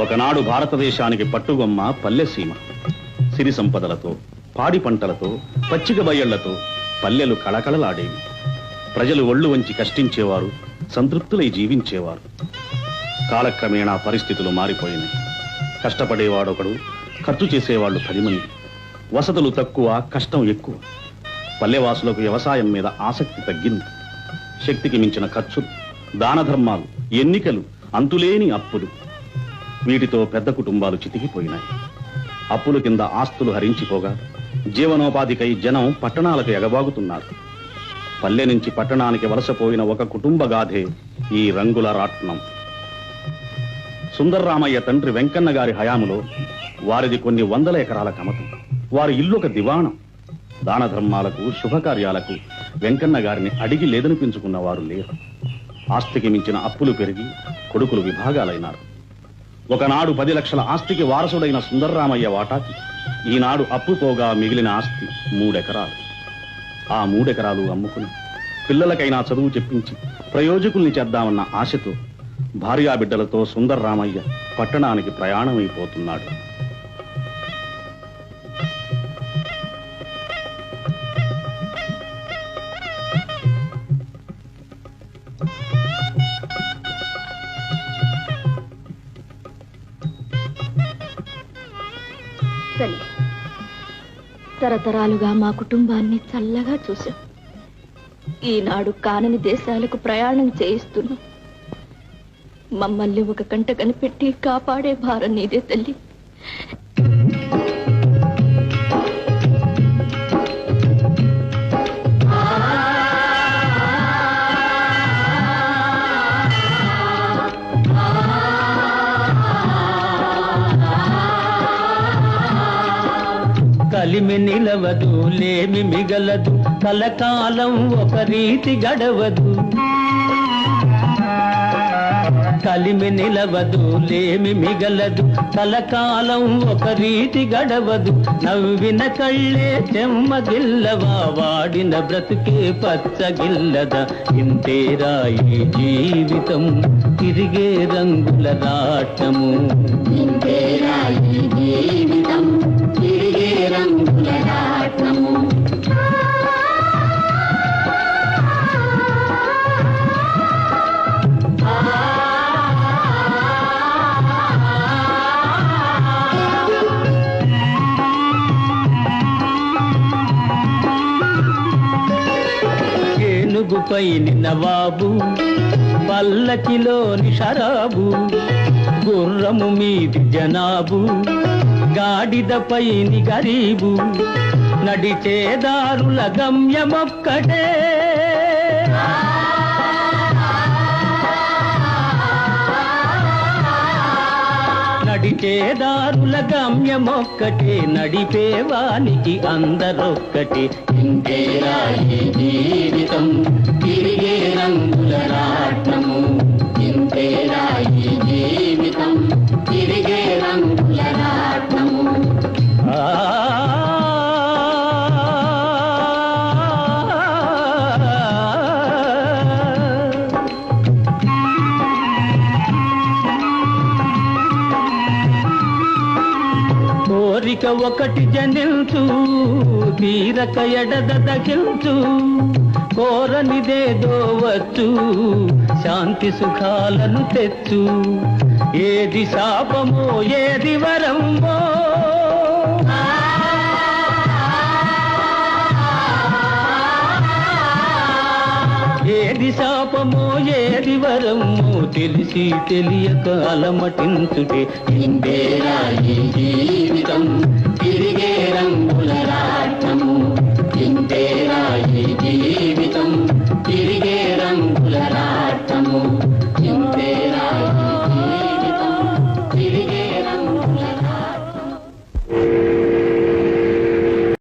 ఒకనాడు భారతదేశానికి పట్టుగొమ్మ పల్లెసీమ. సిరి సంపదలతో, పాడి పంటలతో, పచ్చిక బయళ్లతో పల్లెలు కళకళలాడేవి. ప్రజలు ఒళ్ళు వంచి కష్టించేవారు, సంతృప్తులై జీవించేవారు. కాలక్రమేణా పరిస్థితులు మారిపోయినాయి. కష్టపడేవాడొకడు, ఖర్చు చేసేవాళ్లు 10 మంది. వసతులు తక్కువ, కష్టం ఎక్కువ. పల్లెవాసులకు వ్యవసాయం మీద ఆసక్తి తగ్గింది. శక్తికి మించిన ఖర్చులు, దానధర్మాలు, ఎన్నికలు, అంతులేని అప్పులు. వీటితో పెద్ద కుటుంబాలు చితికిపోయినాయి. అప్పుల కింద ఆస్తులు హరించిపోగా జీవనోపాధికై జనం పట్టణాలకు ఎగబాగుతున్నారు. పల్లె నుంచి పట్టణానికి వలసపోయిన ఒక కుటుంబ గాథే ఈ రంగుల రాట్నం. సుందర్రామయ్య తండ్రి వెంకన్న గారి హయాములో వారిది కొన్ని 100 ఎకరాల కమతం. వారి ఇల్లు ఒక దివాణం. దాన ధర్మాలకు, శుభకార్యాలకు వెంకన్న గారిని అడిగి లేదనిపించుకున్న వారు లేరు. ఆస్తికి మించిన అప్పులు పెరిగి కొడుకులు విభాగాలైనారు. ఒకనాడు 10 లక్షల ఆస్తికి వారసుడైన సుందర్రామయ్య వాటాకి ఈనాడు అప్పు పోగా మిగిలిన ఆస్తి 3 ఎకరాలు. ఆ 3 ఎకరాలు అమ్ముకుని పిల్లలకైనా చదువు చెప్పించి ప్రయోజకుల్ని చేద్దామన్న ఆశతో భార్యాబిడ్డలతో సుందర్రామయ్య పట్టణానికి ప్రయాణమైపోతున్నాడు. తరతరాలుగా మా కుటుంబాన్ని చల్లగా చూశాం. ఈనాడు కానని దేశాలకు ప్రయాణం చేయిస్తున్నాం. మమ్మల్ని ఒక కంట కనిపెట్టి కాపాడే భారం నీదే తల్లి. కలిమి నిలవదు, లేమి మిగలదు, కలకాలం ఒక రీతి గడవదు. కలిమి నిలవదు, లేమి మిగలదు, కలకాలం ఒక రీతి గడవదు. నవ్విన కళ్ళే చెమ్మగిల్లవా, వాడిన బ్రతుకే పచ్చగిల్లదా. ఇంతేరా ఈ జీవితం, తిరిగే రంగుల రాటము. ఇంతేరా ఈ జీవితం, తిరిగే రంగుల రాటము. ఏనుగుపై నవాబు, పల్లకిలోని షరాబు, గుర్రము మీది జనాబు, గాడిదపై గరీబు, నడిచేదారుల గమ్యమొక్కటే. నడిచేదారుల గమ్యమొక్కటే, నడిపేవానికి అందరొక్కటే. ఇంతేరా ఈ జీవితం, తిరిగే రంగుల రాట్నము. ఇంతేరా ఈ జీవితం, తిరిగే రంగుల రాట్నము. కోరిక ఒకటి జనిల్చు, తీరక ఎడదగిల్చు, కోరనిదేదో వచ్చు, శాంతి సుఖాలను తెచ్చు. ఏది శాపమో ఏది వరమో, ఏది శాపమో ఏది వరమో, తెలిసి తెలియక అలమటించుటే. ఇంతేరా ఈ జీవితం, తిరిగే రంగుల రాట్నము. ఇంతేరా ఈ జీవితం.